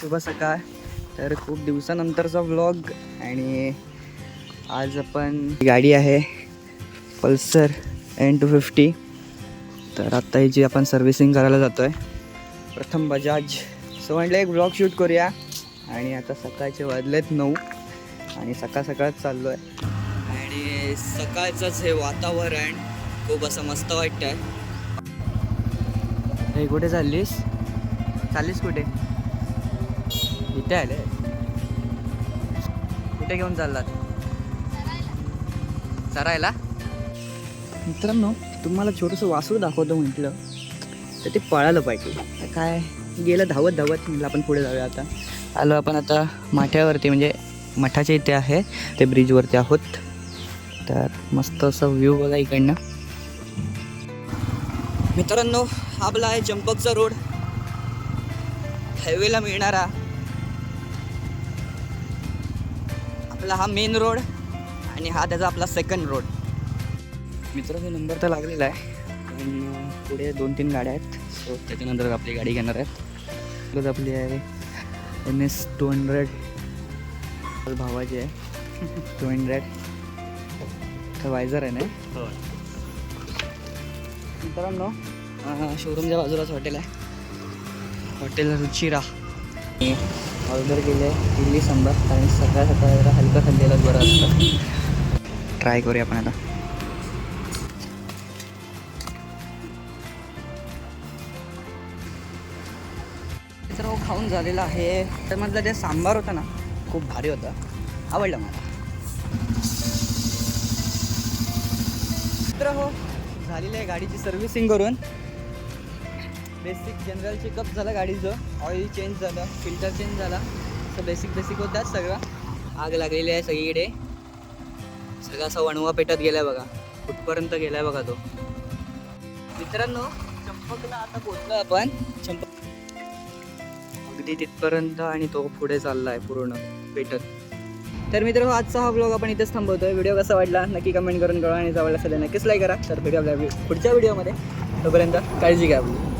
शुभ सकाळ. तर खूप दिवसानंतरचा व्लॉग आणि आज आपण गाडी आहे पल्सर N250. तर आत्ता हिची आपण सर्व्हिसिंग करायला जातो आहे. प्रथम बजाज. सो म्हटलं एक व्लॉग शूट करूया. आणि आता सकाळचे वाजलेत 9 आणि सकाळच चाललो आहे. आणि सकाळचंच हे वातावरण खूप असं मस्त वाटतं आहे. हे कुठे चाललीस कुठे? इथे आले. कुठे घेऊन चाललात? चरायला. मित्रांनो तुम्हाला छोटंसं वासरू दाखवतो म्हटलं तर ते पळालं पाहिजे. काय गेलं धावत म्हटलं आपण पुढे जाऊया. आता आलो आपण आता माठ्यावरती, म्हणजे मठाच्या इथे आहे ते ब्रिजवरती आहोत. तर मस्त असं व्ह्यू बघा इकडनं. मित्रांनो हा आपला आहे चंपकचा रोड, हायवेला मिळणारा आपला हा मेन रोड आणि हा त्याचा आपला सेकंड रोड. मित्रांनो नंबर तर लागलेला आहे पण पुढे 2-3 गाड्या आहेत. सो त्याच्यानंतर आपली गाडी घेणार आहेत. प्लस आपली आहे NS200 भावाची आहे 200. तर वायझर आहे ना. मित्रांनो शोरूमच्या बाजूलाच हॉटेल आहे, हॉटेल रुचिरा. ऑर्डर केले इडली सांबार, कारण सकाळ जरा हलकं खाल्लेलं बरं असतं. ट्राय करूया आपण आता. तर खाऊन झालेला आहे. त्यामधलं ते सांबार होता ना खूप भारी होता, आवडलं मला. तर झालेलं आहे गाडीची सर्व्हिसिंग करून. बेसिक जनरल चेकअप झालं गाडीचं, ऑइल चेंज झालं, फिल्टर चेंज झाला. असं बेसिक होतात सगळं. आग लागलेली आहे सगळीकडे, सगळा असा वणवा पेटत गेलाय बघा, कुठपर्यंत गेलाय बघा तो. मित्रांनो चंपकला आता पोहोचलो आपण. चंपक अगदी तिथपर्यंत आणि तो पुढे चाललाय पूर्ण पेटत. तर मित्रांनो आजचा हा व्लॉग आपण इथेच थांबवतोय. व्हिडिओ कसा वाटला नक्की कमेंट करून कळवा आणि जवळ असेल नक्कीच लाईक करा. तर भेटूया आपल्या पुढच्या व्हिडिओमध्ये. तोपर्यंत काळजी घ्या आपली.